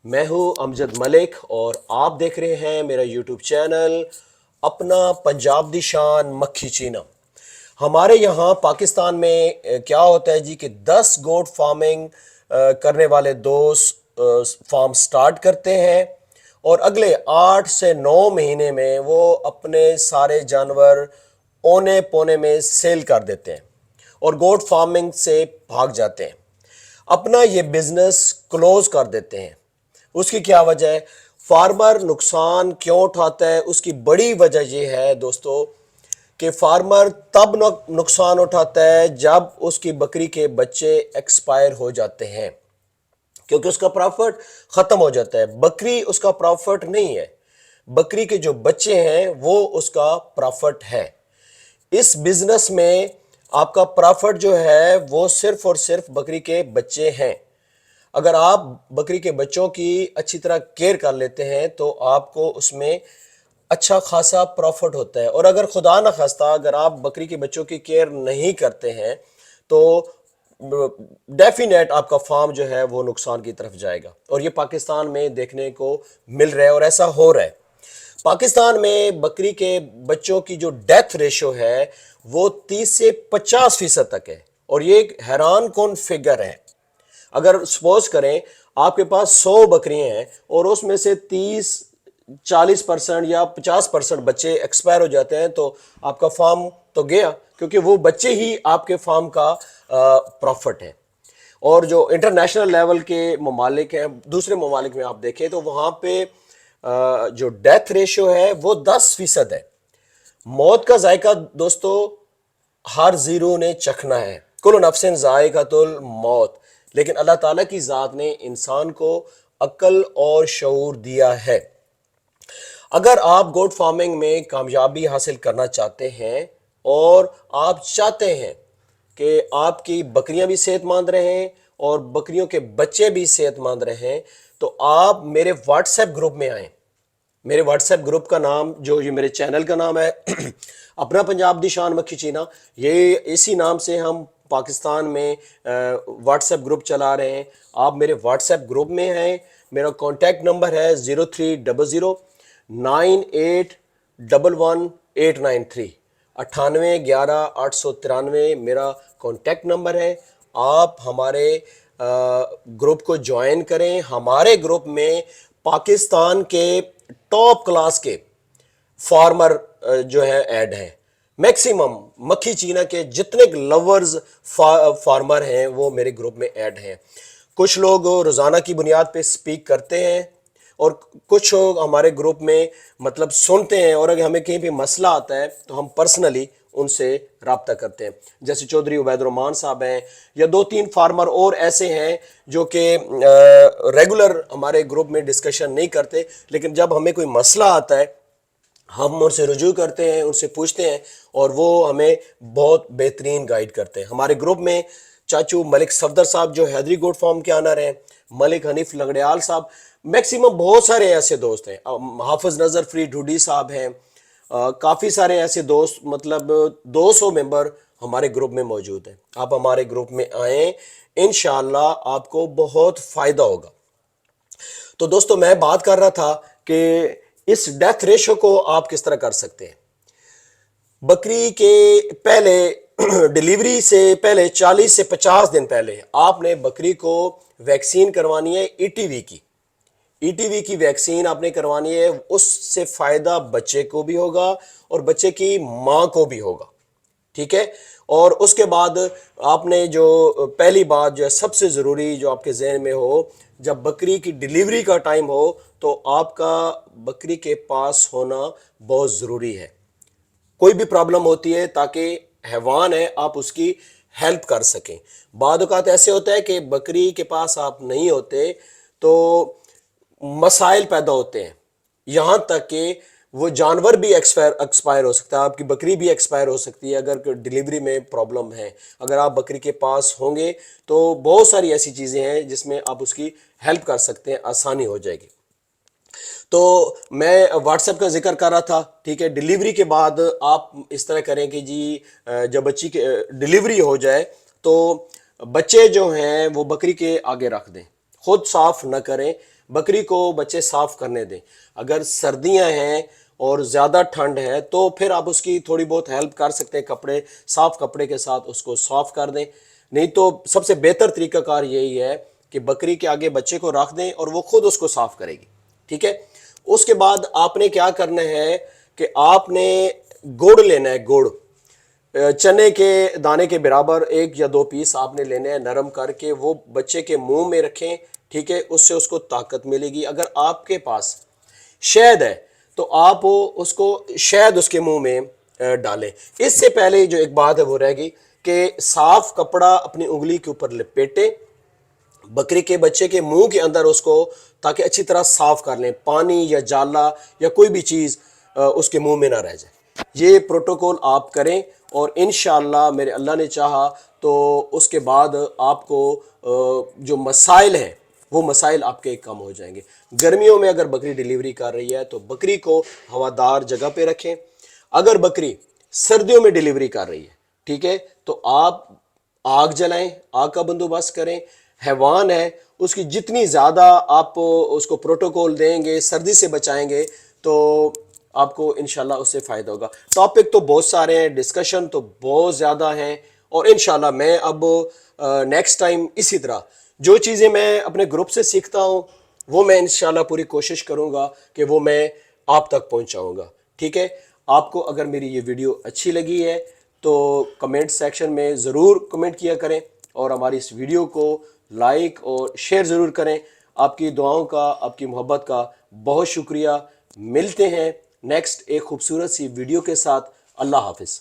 میں ہوں امجد ملک اور آپ دیکھ رہے ہیں میرا یوٹیوب چینل اپنا پنجاب دی شان مکھی چینا۔ ہمارے یہاں پاکستان میں کیا ہوتا ہے جی کہ 10 گوٹ فارمنگ کرنے والے دوست فارم سٹارٹ کرتے ہیں اور اگلے 8 سے 9 مہینے میں وہ اپنے سارے جانور اونے پونے میں سیل کر دیتے ہیں اور گوٹ فارمنگ سے بھاگ جاتے ہیں، اپنا یہ بزنس کلوز کر دیتے ہیں۔ اس کی کیا وجہ ہے؟ فارمر نقصان کیوں اٹھاتا ہے؟ اس کی بڑی وجہ یہ ہے دوستو کہ فارمر تب نقصان اٹھاتا ہے جب اس کی بکری کے بچے ایکسپائر ہو جاتے ہیں، کیونکہ اس کا پروفٹ ختم ہو جاتا ہے۔ بکری اس کا پروفٹ نہیں ہے، بکری کے جو بچے ہیں وہ اس کا پروفٹ ہے۔ اس بزنس میں آپ کا پروفٹ جو ہے وہ صرف اور صرف بکری کے بچے ہیں۔ اگر آپ بکری کے بچوں کی اچھی طرح کیئر کر لیتے ہیں تو آپ کو اس میں اچھا خاصا پروفٹ ہوتا ہے، اور اگر خدا نہ خواستہ اگر آپ بکری کے بچوں کی کیئر نہیں کرتے ہیں تو ڈیفینیٹ آپ کا فارم جو ہے وہ نقصان کی طرف جائے گا، اور یہ پاکستان میں دیکھنے کو مل رہا ہے اور ایسا ہو رہا ہے۔ پاکستان میں بکری کے بچوں کی جو ڈیتھ ریشو ہے وہ 30 سے 50% تک ہے، اور یہ ایک حیران کن فگر ہے۔ اگر سپوز کریں آپ کے پاس 100 بکریاں ہیں اور اس میں سے 30-40% یا 50% بچے ایکسپائر ہو جاتے ہیں تو آپ کا فارم تو گیا، کیونکہ وہ بچے ہی آپ کے فارم کا پروفٹ ہے۔ اور جو انٹرنیشنل لیول کے ممالک ہیں، دوسرے ممالک میں آپ دیکھیں تو وہاں پہ جو ڈیتھ ریشو ہے وہ 10% ہے۔ موت کا ذائقہ دوستو ہر زیرو نے چکھنا ہے، کل نفس ذائقۃ الموت، لیکن اللہ تعالیٰ کی ذات نے انسان کو عقل اور شعور دیا ہے۔ اگر آپ گوٹ فارمنگ میں کامیابی حاصل کرنا چاہتے ہیں اور آپ چاہتے ہیں کہ آپ کی بکریاں بھی صحت مند رہیں اور بکریوں کے بچے بھی صحت مند رہیں تو آپ میرے واٹس ایپ گروپ میں آئیں۔ میرے واٹس ایپ گروپ کا نام جو یہ میرے چینل کا نام ہے اپنا پنجاب دی شان مکھی چینا، یہ اسی نام سے ہم پاکستان میں واٹس ایپ گروپ چلا رہے ہیں۔ آپ میرے واٹس ایپ گروپ میں ہیں، میرا کانٹیکٹ نمبر ہے 030098111893 9811 میرا کانٹیکٹ نمبر ہے۔ آپ ہمارے گروپ کو جوائن کریں۔ ہمارے گروپ میں پاکستان کے ٹاپ کلاس کے فارمر جو ہے ایڈ ہیں، میکسیمم مکھی چینا کے جتنے لورز فارمر ہیں وہ میرے گروپ میں ایڈ ہیں۔ کچھ لوگ روزانہ کی بنیاد پہ سپیک کرتے ہیں اور کچھ لوگ ہمارے گروپ میں مطلب سنتے ہیں، اور اگر ہمیں کہیں پہ مسئلہ آتا ہے تو ہم پرسنلی ان سے رابطہ کرتے ہیں، جیسے چودھری عبید الرحمان صاحب ہیں یا 2-3 فارمر اور ایسے ہیں جو کہ ریگولر ہمارے گروپ میں ڈسکشن نہیں کرتے، لیکن جب ہمیں کوئی مسئلہ آتا ہے ہم ان سے رجوع کرتے ہیں، ان سے پوچھتے ہیں اور وہ ہمیں بہت بہترین گائیڈ کرتے ہیں۔ ہمارے گروپ میں چاچو ملک صفدر صاحب جو حیدری گوٹ فارم کے آنر ہیں، ملک حنیف لنگڑیال صاحب، میکسیمم بہت سارے ایسے دوست ہیں، حافظ نظر فری ڈھوڈی صاحب ہیں، کافی سارے ایسے دوست، مطلب 200 ممبر ہمارے گروپ میں موجود ہیں۔ آپ ہمارے گروپ میں آئیں، انشاءاللہ آپ کو بہت فائدہ ہوگا۔ تو دوستو میں بات کر رہا تھا کہ اس ڈیتھ ریشو کو آپ کس طرح کر سکتے ہیں۔ بکری کے پہلے ڈیلیوری سے پہلے 40 سے 50 دن پہلے آپ نے بکری کو ویکسین کروانی ہے ای ٹی وی کی۔ ای ٹی وی کی ویکسین آپ نے کروانی ہے، اس سے فائدہ بچے کو بھی ہوگا اور بچے کی ماں کو بھی ہوگا، ٹھیک ہے۔ اور اس کے بعد آپ نے جو پہلی بات جو ہے سب سے ضروری جو آپ کے ذہن میں ہو، جب بکری کی ڈیلیوری کا ٹائم ہو تو آپ کا بکری کے پاس ہونا بہت ضروری ہے۔ کوئی بھی پرابلم ہوتی ہے تاکہ حیوان ہے آپ اس کی ہیلپ کر سکیں۔ بعض اوقات ایسے ہوتا ہے کہ بکری کے پاس آپ نہیں ہوتے تو مسائل پیدا ہوتے ہیں، یہاں تک کہ وہ جانور بھی ایکسپائر ہو سکتا ہے، آپ کی بکری بھی ایکسپائر ہو سکتی ہے اگر ڈیلیوری میں پرابلم ہے۔ اگر آپ بکری کے پاس ہوں گے تو بہت ساری ایسی چیزیں ہیں جس میں آپ اس کی ہیلپ کر سکتے ہیں، آسانی ہو جائے گی۔ تو میں واٹس ایپ کا ذکر کر رہا تھا، ٹھیک ہے۔ ڈیلیوری کے بعد آپ اس طرح کریں کہ جی جب بچی کی ڈیلیوری ہو جائے تو بچے جو ہیں وہ بکری کے آگے رکھ دیں، خود صاف نہ کریں، بکری کو بچے صاف کرنے دیں. اگر سردیاں ہیں اور زیادہ ٹھنڈ ہے تو پھر آپ اس کی تھوڑی بہت ہیلپ کر سکتے ہیں, کپڑے صاف کپڑے کے ساتھ اس کو صاف کر دیں. نہیں تو سب سے بہتر طریقہ کار یہی ہے کہ بکری کے آگے بچے کو رکھ دیں اور وہ خود اس کو صاف کرے گی. ٹھیک ہے. اس کے بعد آپ نے کیا کرنا ہے کہ آپ نے گڑ لینا ہے, گڑ چنے کے دانے کے برابر 1 یا 2 پیس آپ نے لینے ہیں, نرم کر کے وہ بچے کے منہ میں رکھیں. ٹھیک ہے, اس سے اس کو طاقت ملے گی. اگر آپ کے پاس شہد ہے تو آپ اس کو شہد اس کے منہ میں ڈالیں. اس سے پہلے جو ایک بات ہے وہ رہ گئی کہ صاف کپڑا اپنی انگلی کے اوپر لپیٹیں بکری کے بچے کے منہ کے اندر اس کو, تاکہ اچھی طرح صاف کر لیں, پانی یا جالا یا کوئی بھی چیز اس کے منہ میں نہ رہ جائے. یہ پروٹوکول آپ کریں اور انشاءاللہ میرے اللہ نے چاہا تو اس کے بعد آپ کو جو مسائل ہیں وہ مسائل آپ کے کم ہو جائیں گے. گرمیوں میں اگر بکری ڈیلیوری کر رہی ہے تو بکری کو ہوادار جگہ پہ رکھیں. اگر بکری سردیوں میں ڈیلیوری کر رہی ہے, ٹھیک ہے, تو آپ آگ جلائیں, آگ کا بندوبست کریں. حیوان ہے اس کی جتنی زیادہ آپ اس کو پروٹوکول دیں گے, سردی سے بچائیں گے, تو آپ کو انشاءاللہ اس سے فائدہ ہوگا. ٹاپک تو بہت سارے ہیں, ڈسکشن تو بہت زیادہ ہیں, اور انشاءاللہ میں اب نیکسٹ ٹائم اسی طرح جو چیزیں میں اپنے گروپ سے سیکھتا ہوں وہ میں انشاءاللہ پوری کوشش کروں گا کہ وہ میں آپ تک پہنچاؤں گا. ٹھیک ہے. آپ کو اگر میری یہ ویڈیو اچھی لگی ہے تو کمنٹ سیکشن میں ضرور کمنٹ کیا کریں, اور ہماری اس ویڈیو کو لائک اور شیئر ضرور کریں. آپ کی دعاؤں کا, آپ کی محبت کا بہت شکریہ. ملتے ہیں نیکسٹ ایک خوبصورت سی ویڈیو کے ساتھ. اللہ حافظ.